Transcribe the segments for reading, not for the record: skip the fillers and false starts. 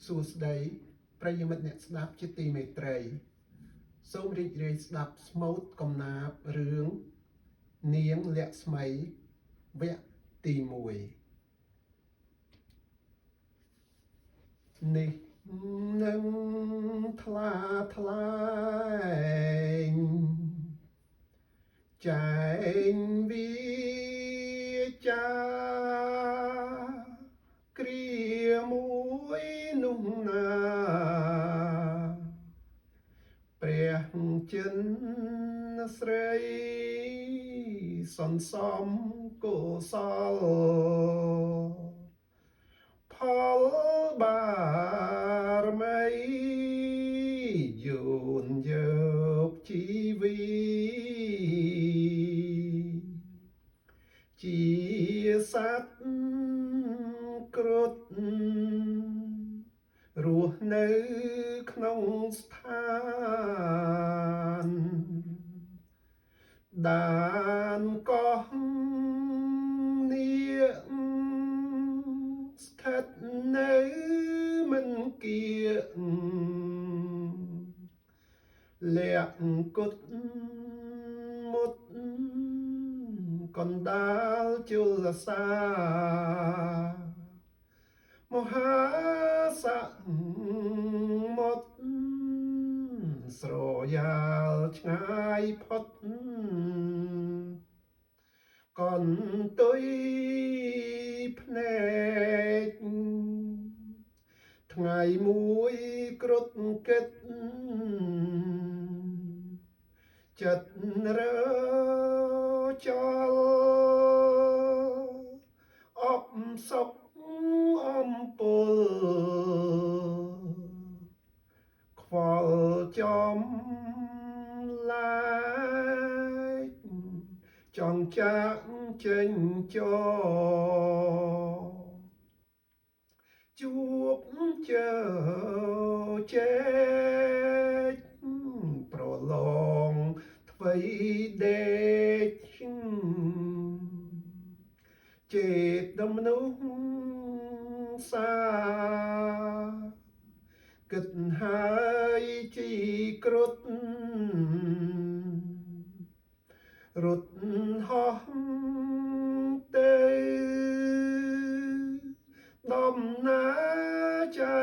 សួស្តីប្រិយមិត្តអ្នកស្ដាប់ជាទីមេត្រីសូមរីករាយស្ដាប់ស្មូតកំណាព្យរឿងនាងលក្ស្មីវគ្គទី1នេះនឹងថ្លាថ្លែងចែងវាចាគ្រាមួយនោះណាព្រះចិនស្រីសន្សំកុសលផលបារមីយូនយកជីវីជាសត្វគ្រុឌរស់នៅក្នុងស្ថានដានកោះនាងស្ថិតនៅមិនគៀកលក្ខគុតមុតកណ្ដាលជលសមហាសមុទ្រស្រយាលឆ្ងាយផុតកន្ទុយភ្នែកថ្ងៃមួយគ្រុឌគិតចិត្តរើចលអបសុខអំពុលខ្វល់ចំឡាយចង់ចាក់ចេញចជួបជើជែកប្រឡងថ្វីដេកចេតមនុស្សសាគិតហើយជីគ្រុឌរត់ហោះទៅដំណើរចៅ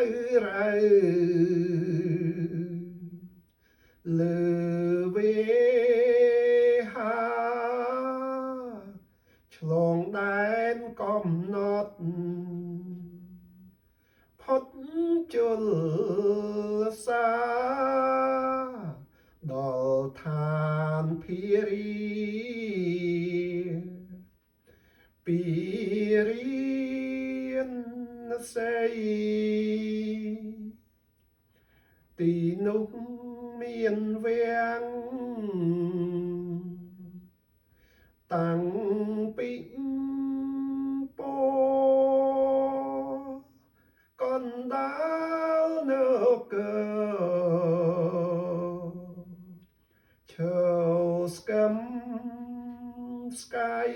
រៅលើវេហាឆ្លងដែនកំណត់ផុតជលសាដល់ឋានភារីពីរៀនសីទីនោះមានវាំងតាំងពីពោកណ្ដាលនគរឈើស្កឹមស្កាយ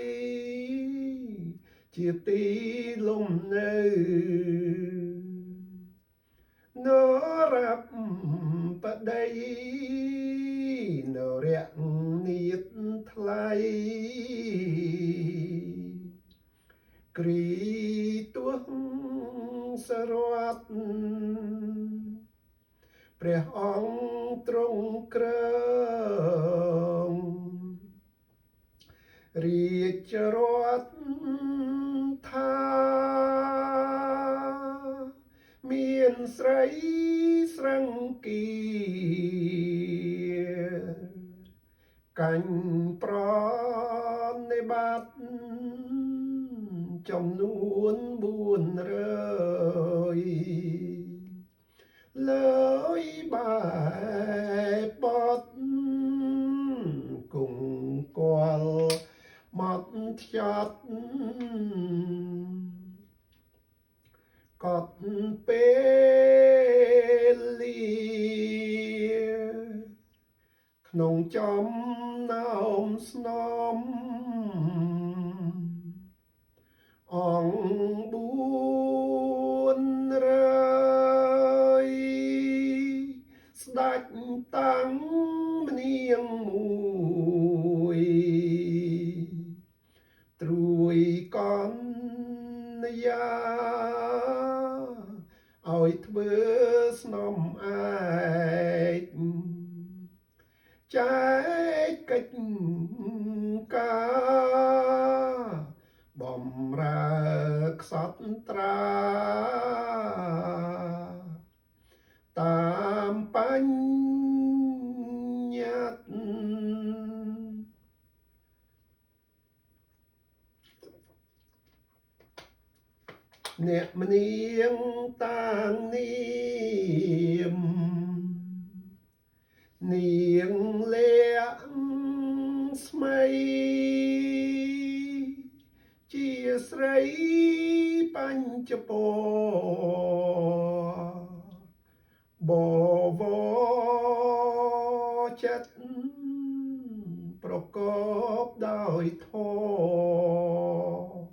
ជាទីលំនៅនរាប់បដីនរនាតថ្លៃគ្រីទួសសរតព្រះអង្គទ្រង់គ្រើងរាជរដ្ឋថាមានស្រីស្រឹងគៀកាញ់ប្រនិបត្តិចំនួន400លើយបែបបត់គង់គាល់មកធ្យាត់កត់ពេលលាក្នុងចំណោមស្នំអង្គ4រើ ច់តាំងម្នាងមួយត្រួយកនយាឲ្យធ្វើស្នំឯកចែកកិច្ចការបំរើខ្សត់ត្រាតាមបញ្ញត្តិអ្នកម្នាងតាងនាមនាងលាក់ស្មីជាស្រីបញ្ចពរបវរចិត្តប្រកបដោយធម៌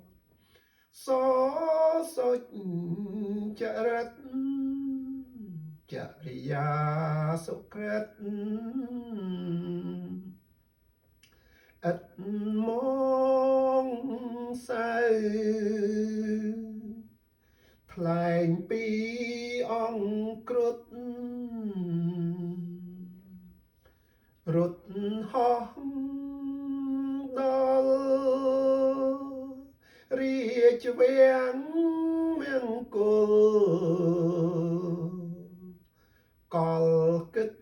សសុចរិតចរិយាសុក្រិតឥតមកសៅថ្លែងពីអង្គគ្រុឌរត់ហោះដល់រាជវាំងមង្គលកលគិត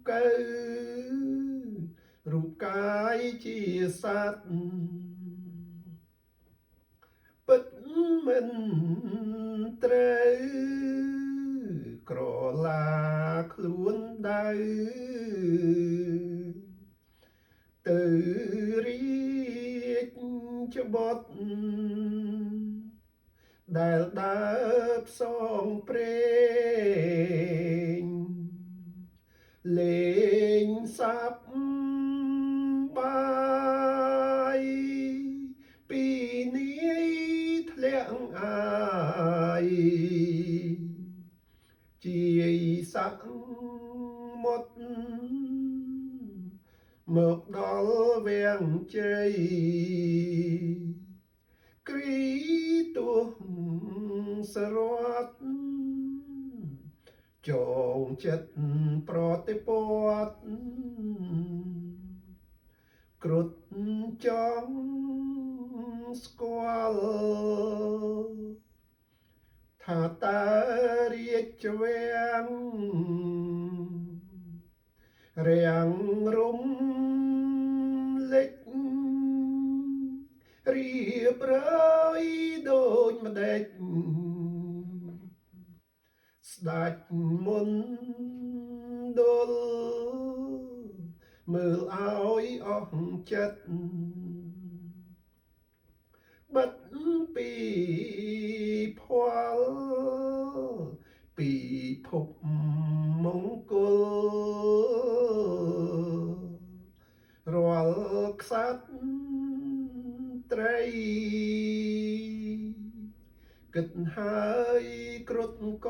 កើរូបកាយជាសត្វពិតមិនត្រូវក្រឡាខ្លួនដៅទៅរាជច្បុតដែលដើរផ្សងព្រេងលេងសាប់បាយពីនាយធ្លាក់អាយជាយសាក់មុតមកដល់វាំងជ័យគ្រីទុះសរតចងចិត្តប្រតិពត្តគ្រុឌចង់ស្គាល់ថាតើរាជវាំងរាំងរំលេចរៀបរយដូចម្ដេចស្ដេចមុនដុលមើលឲ្យអស់ចិត្តបិទពីភ័លពីភពមង្គលរាល់ក្សត្រីគិតហើយគ្រុឌក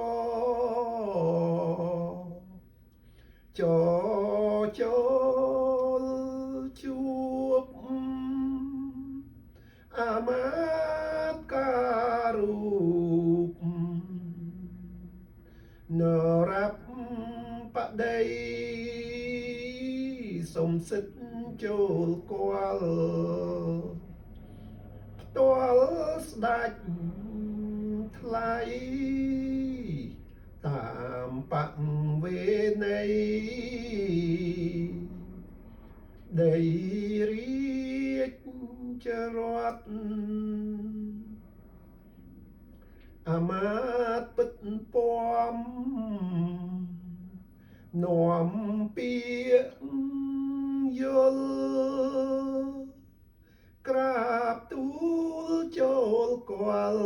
ចចូលជួបអាមាត្យការរូបនរាប់បដីសំសិទ្ធចូលគាល់ផ្ទាល់ស្ដេចថ្លៃតាមបវេណីដីរាជរដ្ឋអាមាត្យពិតពំនាំពាក្យយល់ក្រាបទូលចូលគាល់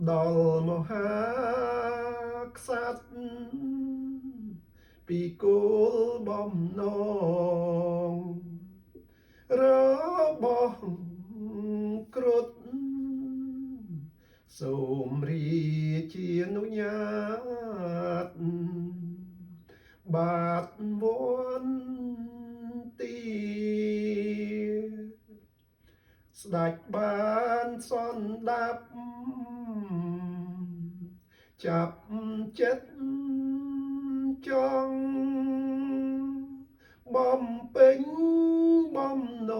ដល់មហាក្សត្រពីគោលបំណងរបស់គ្រុឌ សូមរីជានុញ្ញាតបាទវន្ទីស្ដេចបានសន្តាប់ចាប់ចិត្តចង់បំពេញបំណ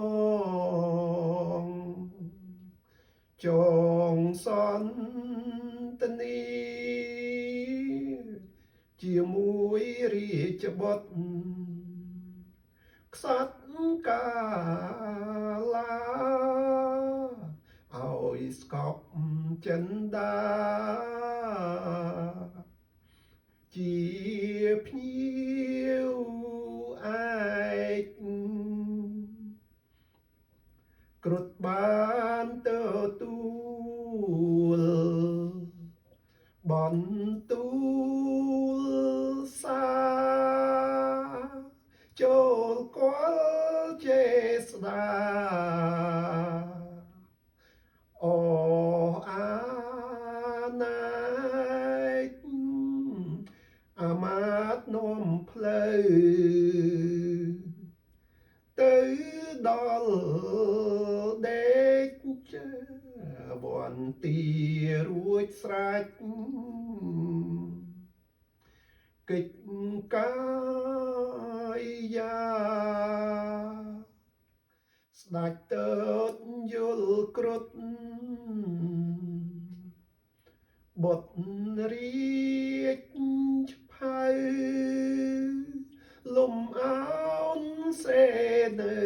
ងចងសន្ទនីជាមួយរាជបុត្រក្សត្រកាឡាឲ្យស្កប់ចិន្តាជាភ្ញៀវឯកគ្រុឌបានទទួលបន្ទូលសារចូលគាល់ចេស្តាអអាណែកអាមាត្យនាំផ្លូវទៅដល់ដេកវន្ទីរួចស្រេចកិច្ចកាយាស្ដេចទៅយល់គ្រុឌបុត្ររាជឆៅលំអោនសេនៅ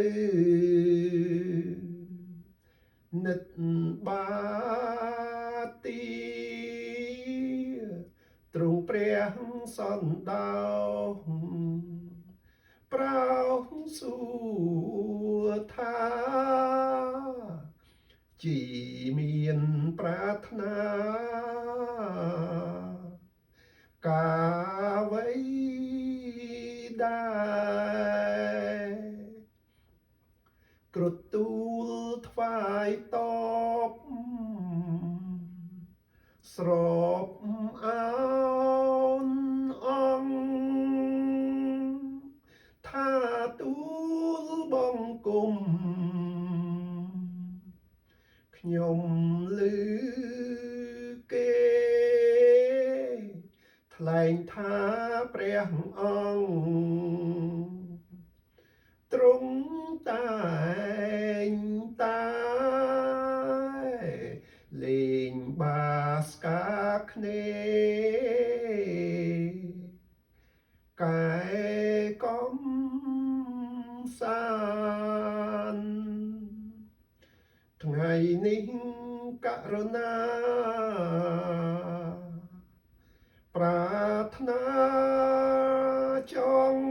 និតបាទីទ្រង់ព្រះសណ្ដោប្រោសសួរថាជីមានប្រាថ្នាកាវៃដែរគ្រុឌទូលថ្វាយតបស្របអោនអង្គថាទូលបង្គំខ្ញុំឮគេថ្លែងថាព្រះអង្គទ្រង់តែងតែលេងបាស្កាគ្នាកែកំសាន្តថ្ងៃនេះករុណាប្រាថ្នាចង់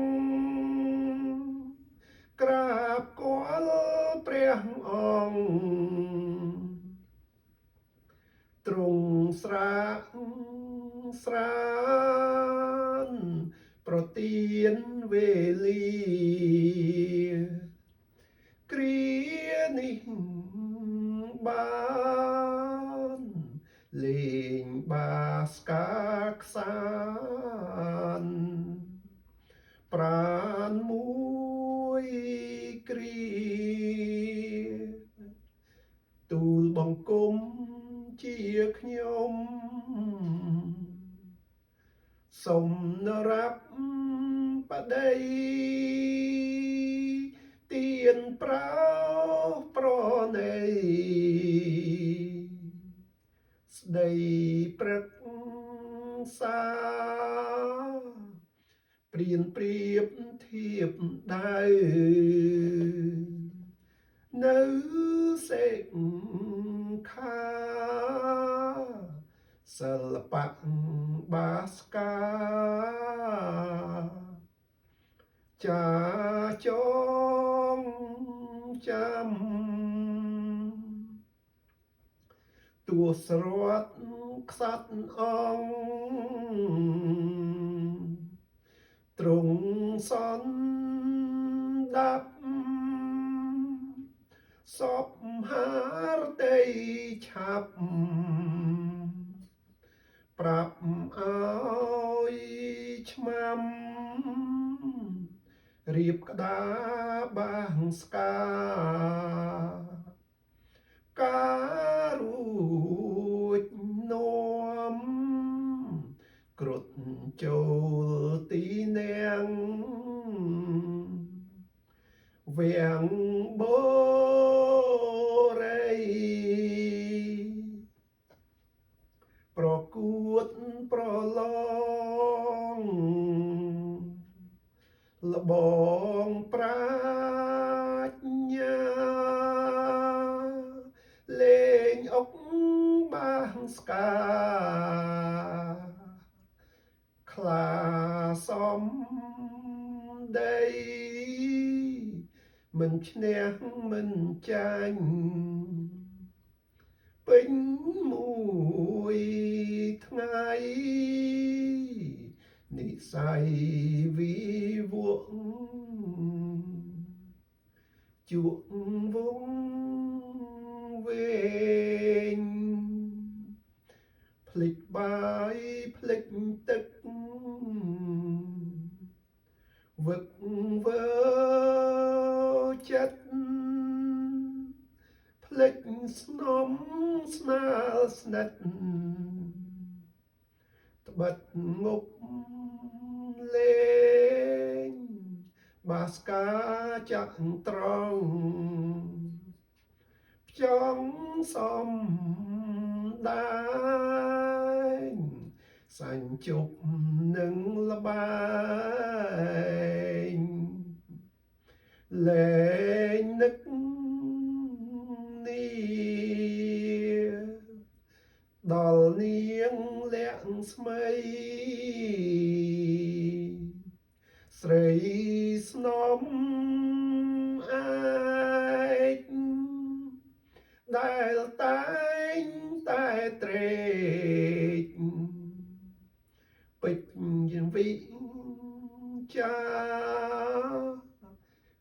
ក្រាបគាល់ព្រះអង្គទ្រង់ស្រាកស្រានប្រទានវេលាគ្រានេះបានលេងបាស្កាខ្សាន្តប្រានមួយគ្រាទូលបង្គំជាខ្ញុំសូមរាប់បដីទៀនប្រោប្រណីស្ដីព្រឹក្សាព្រៀនប្រៀបធៀបដៅនៅសេកខាសិល្បៈបាស្កាចាចងចាំទោះស្រាត់ខ្សាត់អង្គទ្រង់សន្តាប់សពហារតីឆាប់ รับเอาឆ្មាំរៀបក្តារបាំងស្កាការរួចនាំគ្រុតចូលទីនាងវាំងបូរីប្រកួតប្រឡងលបងប្រាជ្ញាលេងអុកបាំងស្កាខ្លាសំដីមិនឈ្នះមិនចាញ់ពេញមួយថ្ងៃនិស័យវិវក់ជក់វងវែងភ្លេចបាយភ្លេចទឹកវឹកវើចិត្តភ្លេចស្នំស្នាលស្និទ្ធត្បិតងប់លេងបាសកាចាក់ត្រង់ចង់សំដែងសាញ់ជប់នឹងលបែងលែងនឹកដល់នាងលាក់ស្មីស្រីស្នំឯកដែលតែងតែត្រេកពេជ្រវិចា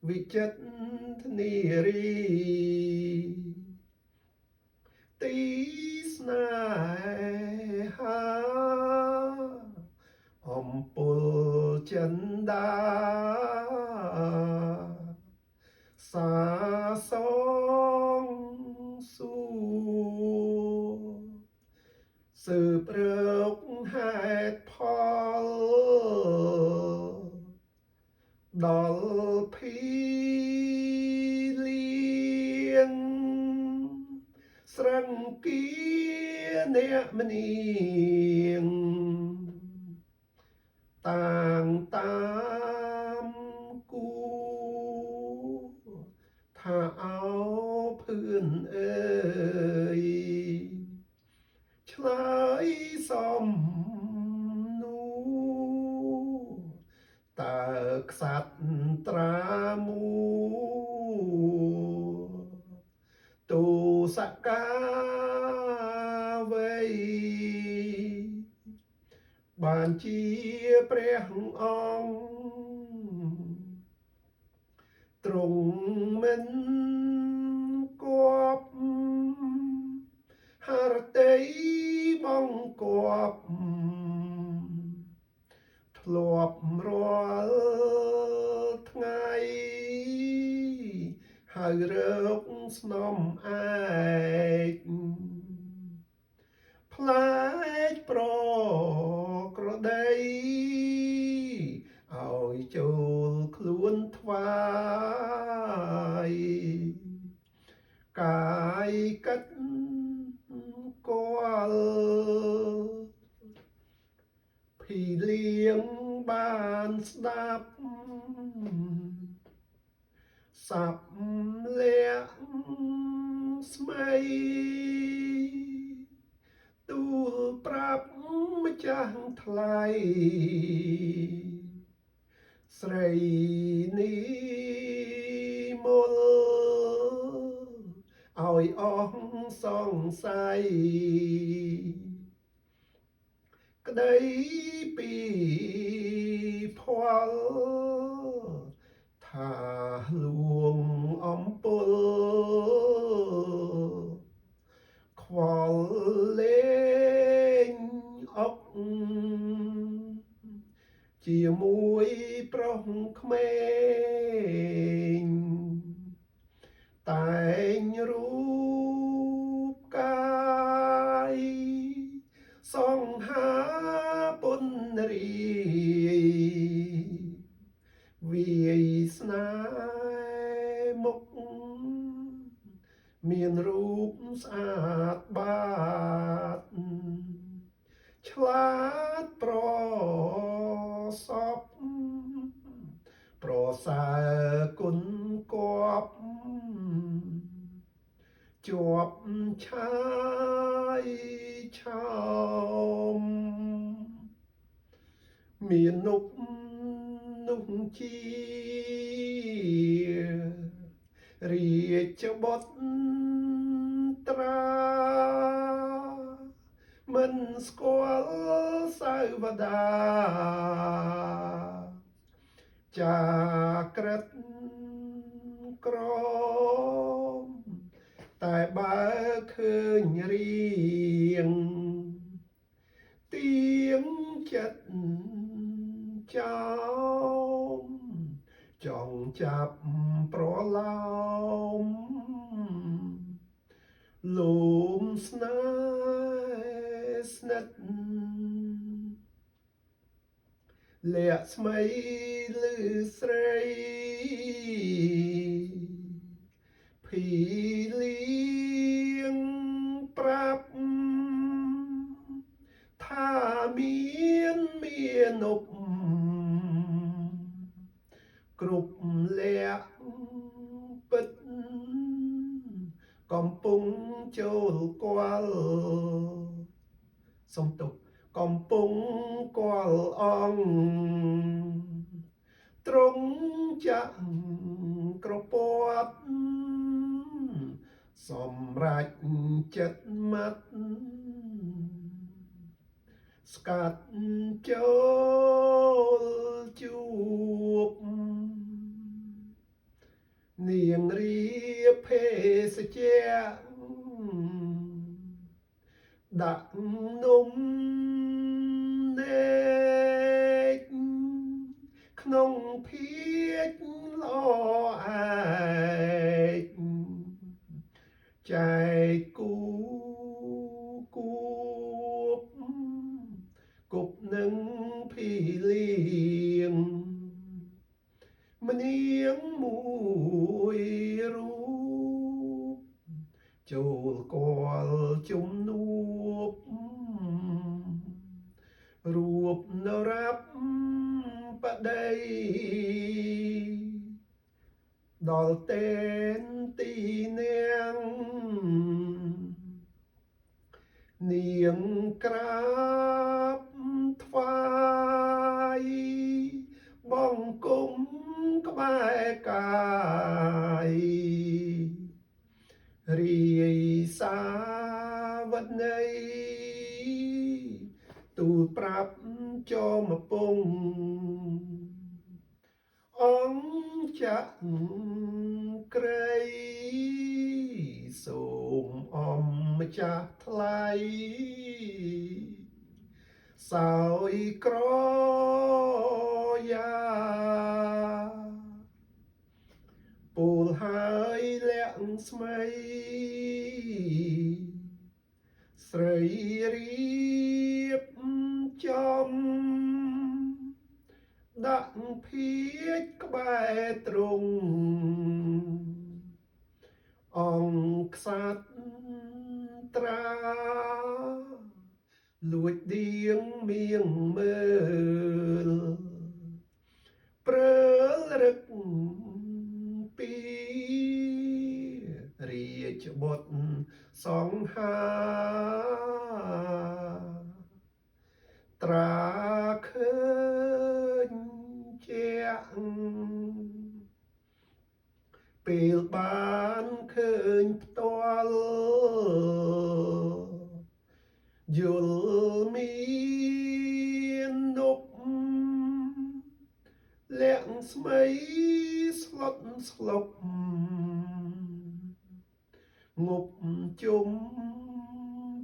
វិចិត្រនារីទីស្នេហាអំពុលចិន្តាសាសងសួរสืบเรือกហេតុផលដល់ភីលៀងស្រឹងគៀអ្នកម្នាងតាងតាមគូថាអោភឿនអើយឆ្លើយសំនួរតើខ្សាត់ត្រាមួទូសកាវៃបានជាព្រះអង្គទ្រង់មិនគប់ហរតីបង្គាប់ធ្លាប់រាល់ថ្ងៃហើយរើកស្នំឯកផ្លែកប្រក្រដីឲ្យចូលខ្លួនថ្វាយកាយកិត្តគាល់ភីលៀងបានស្ដាប់សាប់លាក់ស្មីទូលប្រាប់ម្ចាស់ថ្លៃស្រីនីមលឲ្យអស់សង្ស័យក្តីពីផលថាលួងអំពុលខ្វល់លេងអុក រូបស្អាតបាតឆ្លាតប្រសពប្រសើរគុណគប់ជាប់ឆាយឆោមមាននោះជារាជបុត្រាមិនស្គាល់សាវតាចាក្រិតក្រមតែបើឃើញរៀងទៀងចិត្តចោមចង់ចាប់ប្រឡោមលូមស្នេហ៍ស្និទ្ធលាក់ស្មីលឺស្រីភីលៀងប្រាប់ថាមានឧបគ្រប់លក្ខពិតកំពុងចូលគាល់សំទុកកំពុងគាល់អង្គទ្រង់ចាក់ក្រពាត់សម្រេចចិត្តមាត់ស្កាត់ចូលជួបនាងរៀបភេសជ្ជៈដាក់នំនេកក្នុងភាជល្អឯកចែកគួបគប់នឹងភីលៀងម្នាងមួយរូបចូលគាល់ជំនួបរួបនរាប់បដីដល់តែនទីនាងនាងក្រាបថ្វាយបង្គំក្បែរកាយរាយសាវតីទូលប្រាប់ចោមពងអង្គចាក់ក្រៃសូមអមម្ចាស់ថ្លៃសោយក្រយ៉ាពូលហើយលាក់ស្មីស្រីរៀបចំដាក់ភាជក្បែរទ្រង់អង្គក្សត្រាលួចដៀងមៀងមើលព្រើលរឹកពីរាជបុត្រសង្ហាត្រាឃើញជាពេលបានឃើញផ្ទាល់យល់មាននុបលាក់ស្មីស្លុតស្លុបងប់ជុំ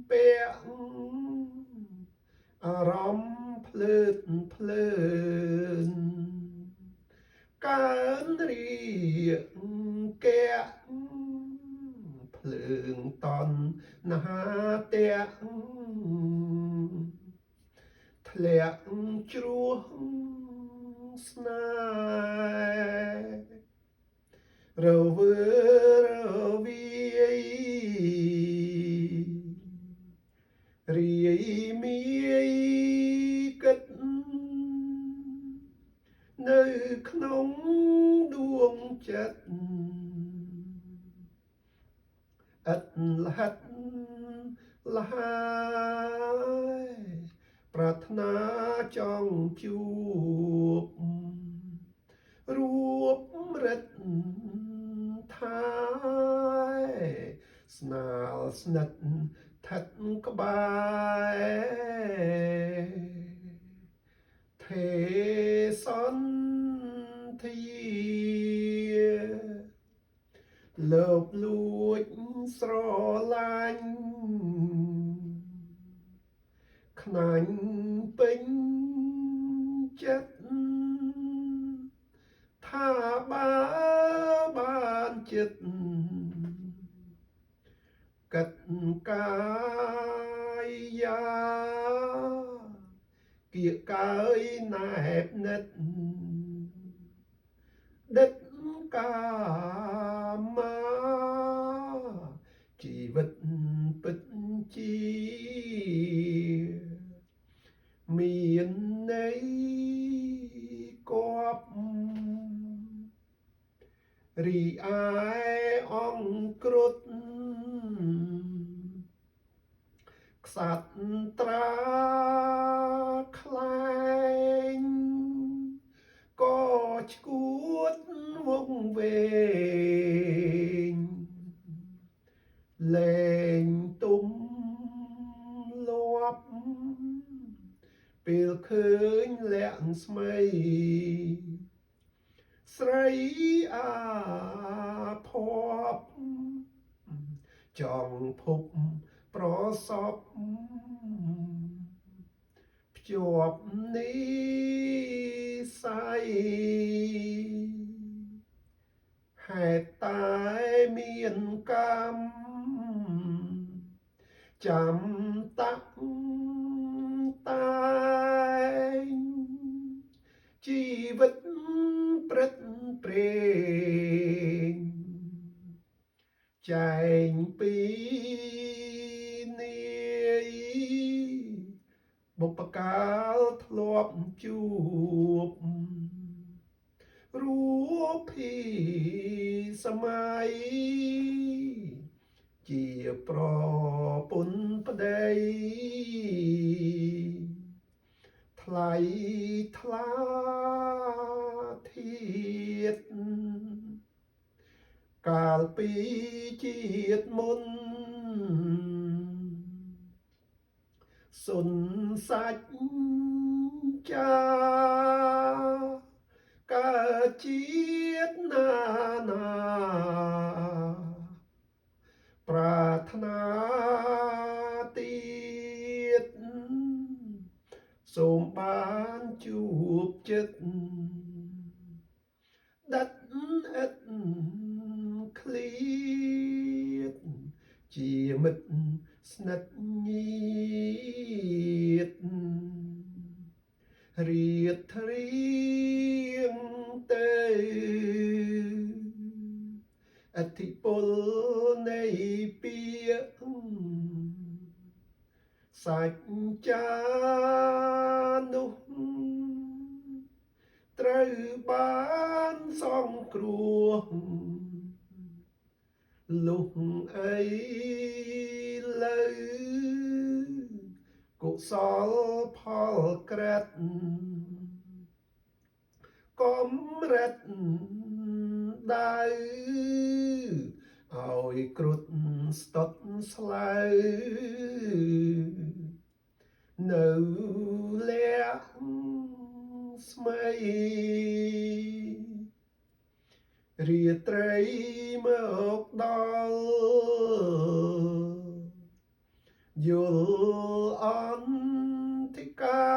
ពាក់អារម្មណ៍ភ្លើតភ្លើនកើនរៀកកែកភ្លើងតន់ណាតាក់ធ្លាក់ជ្រោះស្នេហ៍រវើរវាយ រាយមាយគិតនៅក្នុងដួងចិត្តឥតលហិតលហើយប្រាថ្នាចង់ជួបរួបរិទ្ធថាយស្នាលស្និទ្ធថិតក្បែរទេសន្ធាលើបលួចស្រឡាញ់ខ្នាញ់ពេញចិត្តថាបើបានចិត្តកិត្តកាយាគៀកកើយណែបនិតដិតកាមាជីវិតពិតជាមានន័យគប់រីឯអង្គគ្រុឌក្សត្រាខ្លែងក៏ឈួតវង្វេងលែងទុំលាប់ពេលឃើញលាក់ស្មីស្រីអាភ័ព្វចង់ភពប្រសពភ្ជាប់និស្ស័យហេតុតែមានកម្មចាំតាក់តែងជីវិតព្រឹត្តព្រេងចែងពីនាយបុព្វកាលធ្លាប់ជួបរូបពីសម័យជាប្រពន្ធប្តីថ្លៃថ្លាធាតកាលពីជាតិមុនសុនសាច់ចាកើតជាតិណានាប្រាថ្នាទៀតសូមបានជួបចិត្តដិតឥតឃ្លាតជាមិត្តស្និទ្ធញាតរៀបធរៀងទៅអធិពលនៃពាក្យសច្ចានោះត្រូវបានសង្គ្រោះលុះអីលើកុសលផលក្រិតកំរិតដៅឲ្យគ្រុឌស្តុតស្លៅនៅលះស្មីរាត្រីមកដល់យល់អន្តិកា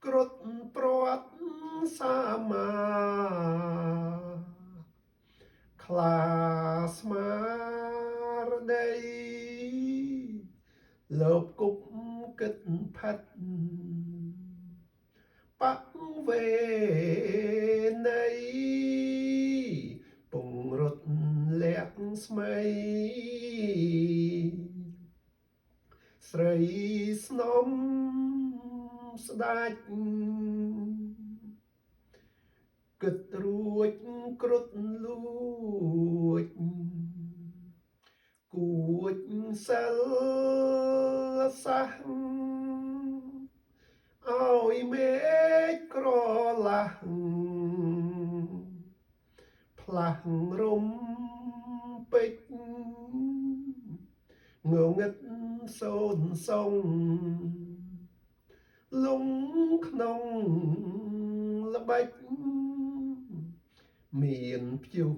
គ្រុឌព្រាត់សាមាខ្លាស្មារតីលោកគុកគិតផិតបវេណីពង្រត់លាក់ស្មី ស្រីស្នំស្ដេចគិតរួចគ្រុឌលួចគួចសិលសាសឲ្យមេឃក្រឡាស់ផ្លាស់រំពេចងងឹតសូនសុងលងក្នុងល្បិចមានព្យុះ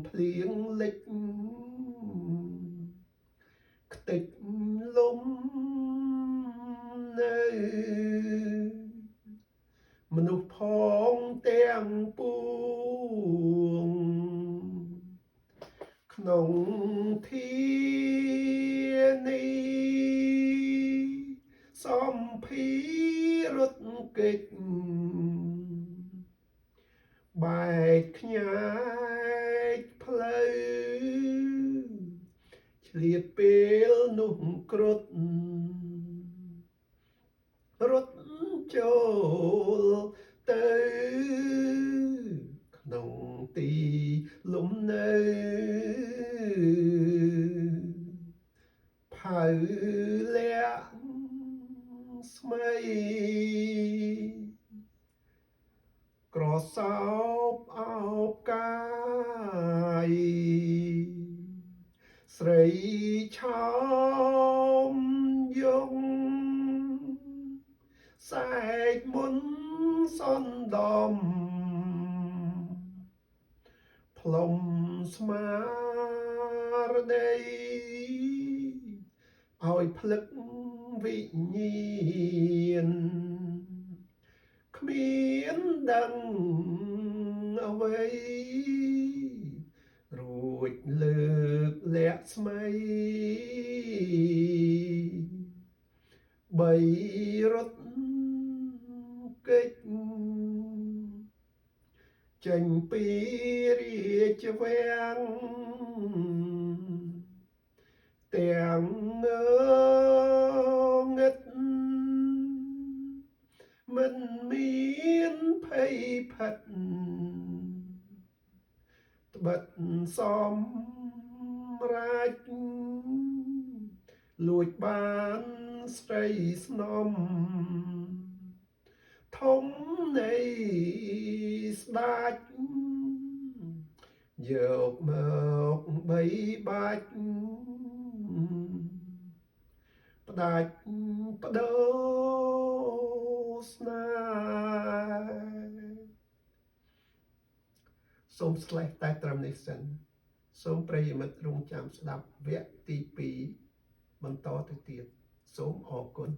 ភ្លៀងលិចខ្ទេចលំនៅមនុស្សផងទាំងពួងក្នុងធានីសំភារត់កិច្ចបែកខ្ញែកផ្លូវឆ្លៀតពេលនោះគ្រុឌរត់ចូលទៅក្នុងទីលំនៅផៅលាក់ស្មីក្រសោបអោបកាយស្រីឆោមយងសែកមុនសន្ដំផ្លុំស្មារតីឲ្យភ្លឹកវិញ្ញាណគ្មានដឹងអ្វីរួចលើកលាក់ស្មីបីរត់កិច្ចចេញពីរាជវាំងទាំងងងឹតមិនមានភ័យផិតត្បិតសម្រាប់លួចបានស្រីស្នំធំនៃស្ដេចយកមកបីបាច់ផ្ដាច់បដូរស្នេហ៍សូមស្លេះតែត្រឹមនេះសិនសូមប្រិយមិត្តរងចាំស្ដាប់វគ្គទី2បន្តទៅទៀតសូមអរគុណ